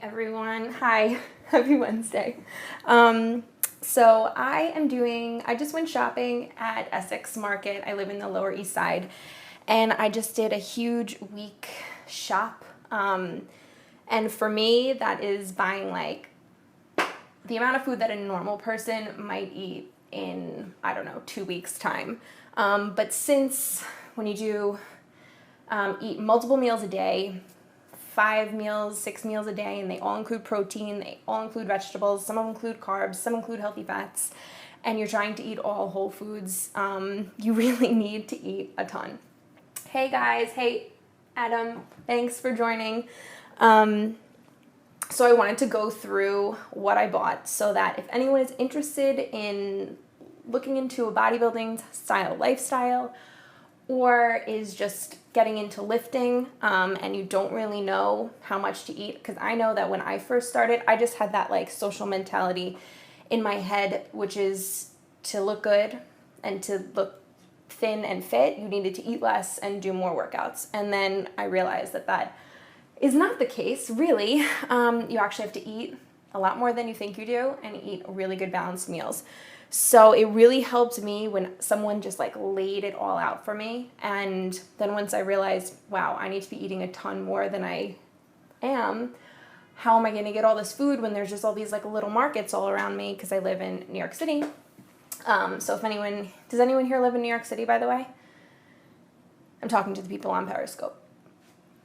Everyone, hi, happy Wednesday. So I just went shopping at Essex Market. I live in the Lower East Side, and I just did a huge week shop. And for me, that is buying like the amount of food that a normal person might eat in, I don't know, 2 weeks time. But since when you do eat multiple meals a day, 5 meals, 6 meals a day, and they all include protein, they all include vegetables, some include carbs, some include healthy fats, and you're trying to eat all whole foods, you really need to eat a ton. Hey guys, hey Adam, thanks for joining. So I wanted to go through what I bought so that if anyone is interested in looking into a bodybuilding style lifestyle, or is just getting into lifting and you don't really know how much to eat, because I know that when I first started, I just had that like social mentality in my head, which is to look good and to look thin and fit, you needed to eat less and do more workouts. And then I realized that that is not the case, really. You actually have to eat a lot more than you think you do and eat really good balanced meals. So it really helped me when someone just like laid it all out for me. And then once I realized, wow, I need to be eating a ton more than I am, how am I going to get all this food when there's just all these like little markets all around me, because I live in New York City. So if anyone, does anyone here live in New York City, by the way? I'm talking to the people on Periscope.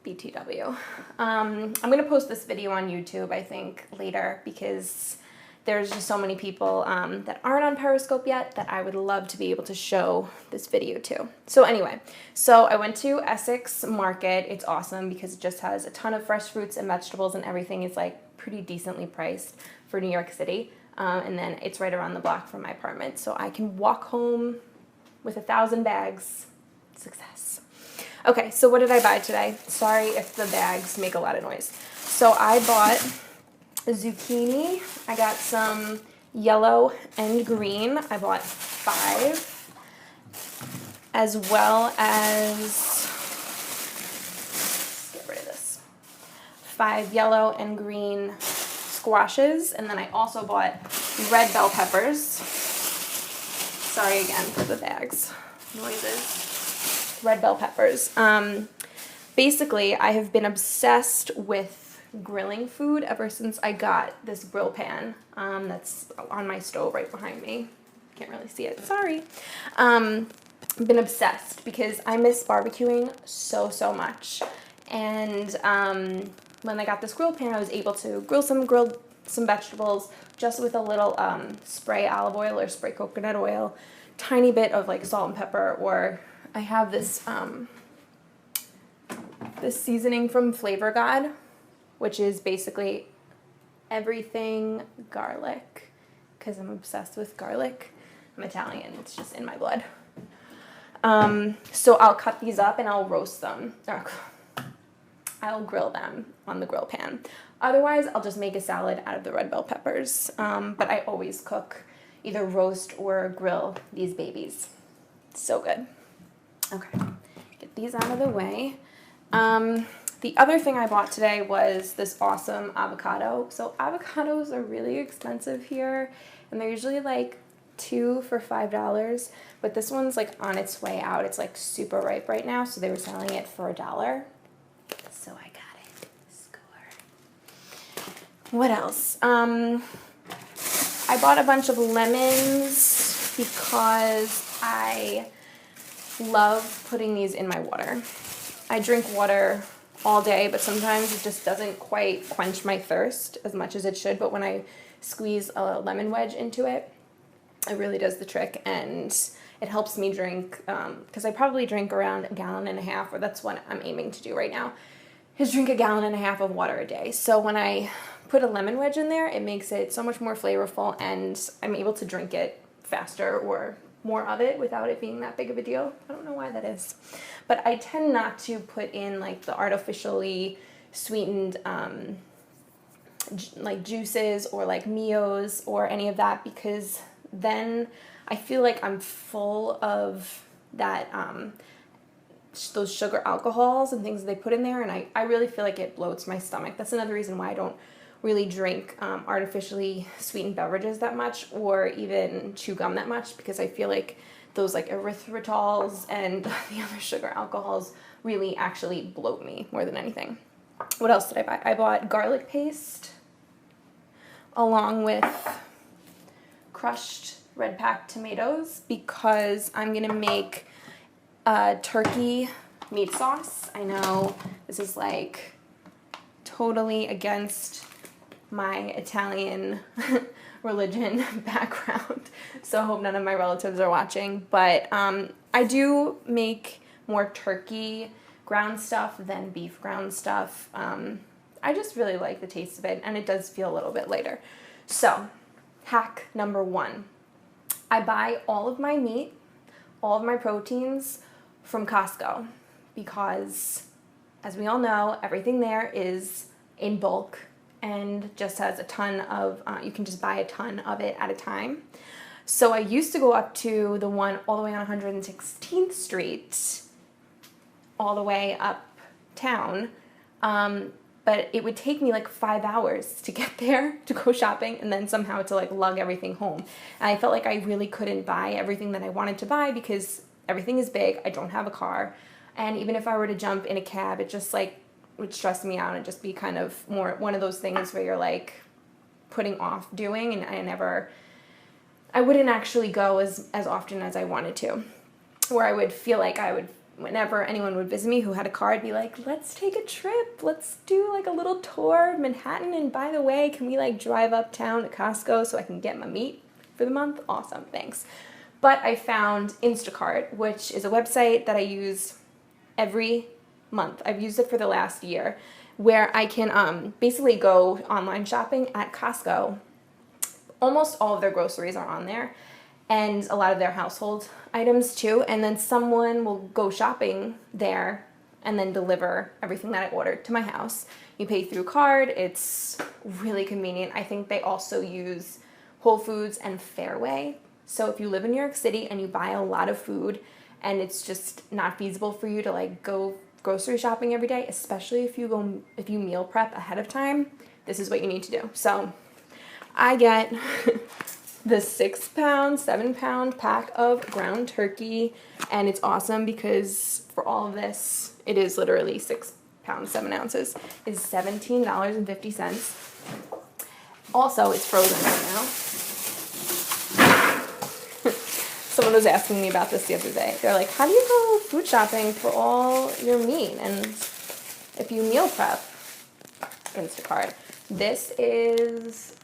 BTW. I'm going to post this video on YouTube, I think, later, because there's just so many people that aren't on Periscope yet that I would love to be able to show this video to. So anyway, so I went to Essex Market. It's awesome because it just has a ton of fresh fruits and vegetables, and everything is like pretty decently priced for New York City. And then it's right around the block from my apartment, so I can walk home with 1,000 bags. Success. Okay, so what did I buy today? Sorry if the bags make a lot of noise. So I bought zucchini. I got some yellow and green. I bought 5, as well as, let's get rid of this, 5 yellow and green squashes. And then I also bought red bell peppers. Sorry again for the bags noises. Red bell peppers. Basically, I have been obsessed with grilling food ever since I got this grill pan that's on my stove right behind me. Can't really see it, sorry. I've been obsessed because I miss barbecuing so much. And when I got this grill pan, I was able to grill some vegetables just with a little spray olive oil or spray coconut oil, tiny bit of like salt and pepper, or I have this this seasoning from Flavor God, which is basically everything garlic, because I'm obsessed with garlic. I'm Italian, it's just in my blood. So I'll cut these up and I'll roast them. I'll grill them on the grill pan. Otherwise, I'll just make a salad out of the red bell peppers. But I always cook, either roast or grill these babies. So good. Okay, get these out of the way. The other thing I bought today was this awesome avocado. So avocados are really expensive here, and they're usually like 2 for $5, but this one's like on its way out. It's like super ripe right now, so they were selling it for $1. So I got it. Score. What else? I bought a bunch of lemons because I love putting these in my water. I drink water all day, but sometimes it just doesn't quite quench my thirst as much as it should. But when I squeeze a lemon wedge into it, it really does the trick, and it helps me drink, because I probably drink around 1.5 gallons, or that's what I'm aiming to do right now, is drink 1.5 gallons of water a day. So when I put a lemon wedge in there, it makes it so much more flavorful, and I'm able to drink it faster or more of it without it being that big of a deal. I don't know why that is. But I tend not to put in like the artificially sweetened like juices or like Mios or any of that, because then I feel like I'm full of that those sugar alcohols and things they put in there, and I really feel like it bloats my stomach. That's another reason why I don't really drink artificially sweetened beverages that much, or even chew gum that much, because I feel like those like erythritols and the other sugar alcohols really actually bloat me more than anything. What else did I buy? I bought garlic paste along with crushed red packed tomatoes because I'm gonna make a turkey meat sauce. I know this is like totally against my Italian religion background, so I hope none of my relatives are watching, but I do make more turkey ground stuff than beef ground stuff. I just really like the taste of it, and it does feel a little bit lighter. So, hack number 1. I buy all of my meat, all of my proteins from Costco because, as we all know, everything there is in bulk and just has a ton of, you can just buy a ton of it at a time. So I used to go up to the one all the way on 116th Street, all the way uptown, but it would take me like 5 hours to get there to go shopping and then somehow to like lug everything home. And I felt like I really couldn't buy everything that I wanted to buy because everything is big, I don't have a car, and even if I were to jump in a cab, it just like would stress me out and just be kind of more one of those things where you're like putting off doing, and I wouldn't actually go as often as I wanted to, where I would feel like I would, whenever anyone would visit me who had a car, I'd be like, let's take a trip, let's do like a little tour of Manhattan, and by the way, can we like drive uptown to Costco so I can get my meat for the month? Awesome, thanks. But I found Instacart, which is a website that I use every month. I've used it for the last year, where I can basically go online shopping at Costco. Almost all of their groceries are on there, and a lot of their household items too, and then someone will go shopping there and then deliver everything that I ordered to my house. You pay through card. It's really convenient. I think they also use Whole Foods and Fairway. So if you live in New York City and you buy a lot of food and it's just not feasible for you to like go grocery shopping every day, especially if you meal prep ahead of time, this is what you need to do. So I get the 6-pound, 7-pound pack of ground turkey, and it's awesome because for all of this, it is literally 6 pounds, 7 ounces, is $17.50. Also, it's frozen right now. Someone was asking me about this the other day. They're like, how do you go food shopping for all your meat? And if you meal prep, Instacart, this is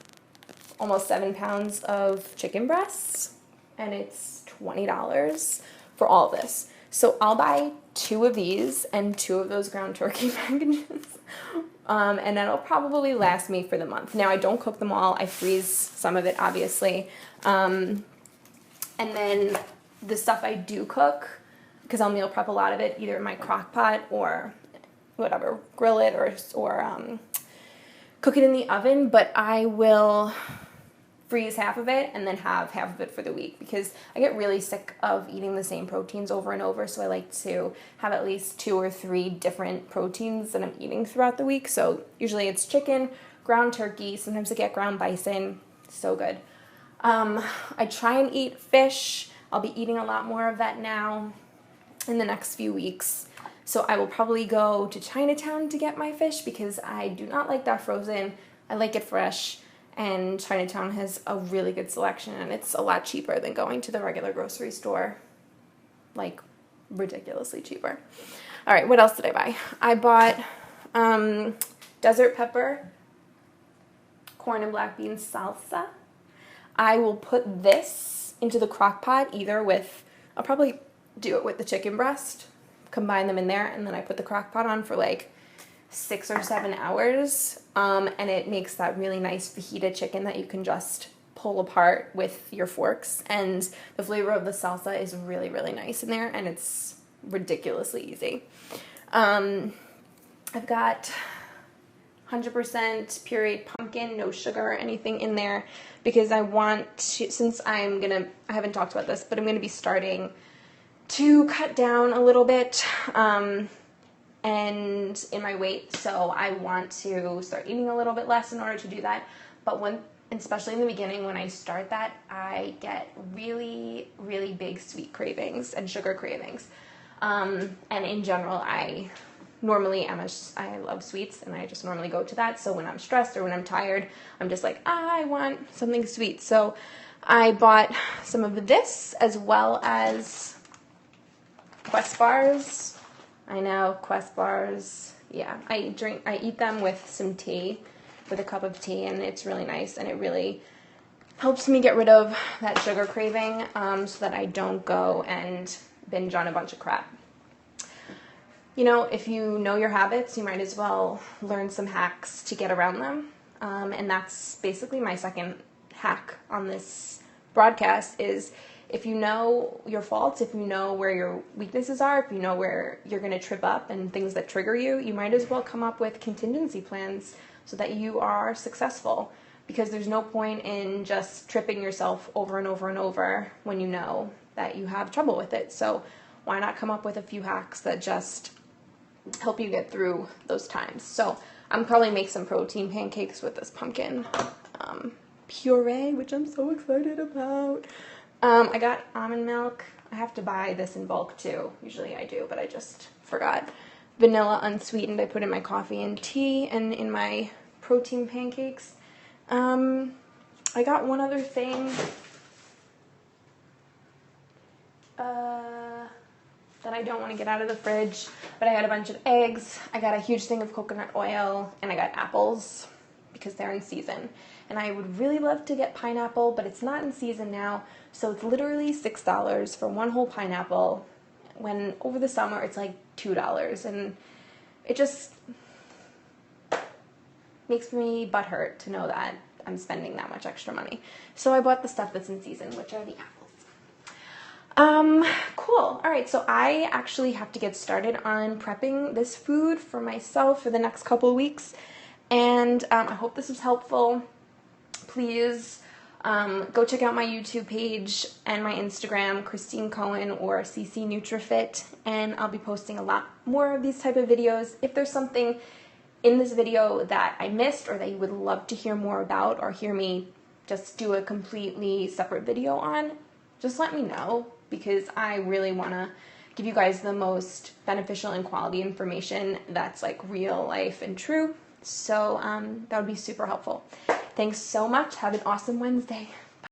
almost 7 pounds of chicken breasts, and it's $20 for all of this. So I'll buy 2 of these and 2 of those ground turkey packages, and that'll probably last me for the month. Now, I don't cook them all. I freeze some of it, obviously. And then the stuff I do cook, because I'll meal prep a lot of it, either in my crock pot or whatever, grill it or cook it in the oven, but I will freeze half of it and then have half of it for the week because I get really sick of eating the same proteins over and over, so I like to have at least 2 or 3 different proteins that I'm eating throughout the week. So usually it's chicken, ground turkey, sometimes I get ground bison, so good. I try and eat fish. I'll be eating a lot more of that now in the next few weeks. So I will probably go to Chinatown to get my fish because I do not like that frozen. I like it fresh, and Chinatown has a really good selection, and it's a lot cheaper than going to the regular grocery store, like ridiculously cheaper. All right, what else did I buy? I bought desert pepper, corn and black beans salsa. I will put this into the crock pot either with, I'll probably do it with the chicken breast, combine them in there, and then I put the crock pot on for like 6 or 7 hours, and it makes that really nice fajita chicken that you can just pull apart with your forks, and the flavor of the salsa is really, really nice in there, and it's ridiculously easy. I've got 100% pureed pumpkin, no sugar or anything in there, because I want to, since I haven't talked about this, but I'm going to be starting to cut down a little bit and in my weight, so I want to start eating a little bit less in order to do that. But especially in the beginning, when I start that, I get really, really big sweet cravings and sugar cravings. And in general, I love sweets, and I just normally go to that. So when I'm stressed or when I'm tired, I'm just like, I want something sweet. So I bought some of this, as well as Quest bars. I know, Quest bars. Yeah, I eat them with some tea, with a cup of tea, and it's really nice, and it really helps me get rid of that sugar craving, so that I don't go and binge on a bunch of crap. You know, if you know your habits, you might as well learn some hacks to get around them. And that's basically my second hack on this broadcast is, if you know your faults, if you know where your weaknesses are, if you know where you're going to trip up and things that trigger you, you might as well come up with contingency plans so that you are successful. Because there's no point in just tripping yourself over and over and over when you know that you have trouble with it. So why not come up with a few hacks that just help you get through those times? So I'm probably make some protein pancakes with this pumpkin puree, which I'm so excited about. I got almond milk. I have to buy this in bulk too. Usually I do, but I just forgot. Vanilla unsweetened I put in my coffee and tea and in my protein pancakes. I got one other thing that I don't want to get out of the fridge, but I got a bunch of eggs, I got a huge thing of coconut oil, and I got apples because they're in season. And I would really love to get pineapple, but it's not in season now, so it's literally $6 for one whole pineapple, when over the summer it's like $2, and it just makes me butthurt to know that I'm spending that much extra money. So I bought the stuff that's in season, which are the apples. Cool. All right, so I actually have to get started on prepping this food for myself for the next couple of weeks, and I hope this was helpful. Please go check out my YouTube page and my Instagram, Christine Cohen or CC NutriFit, and I'll be posting a lot more of these type of videos. If there's something in this video that I missed or that you would love to hear more about or hear me just do a completely separate video on, just let me know, because I really want to give you guys the most beneficial and quality information that's like real life and true. So that would be super helpful. Thanks so much. Have an awesome Wednesday.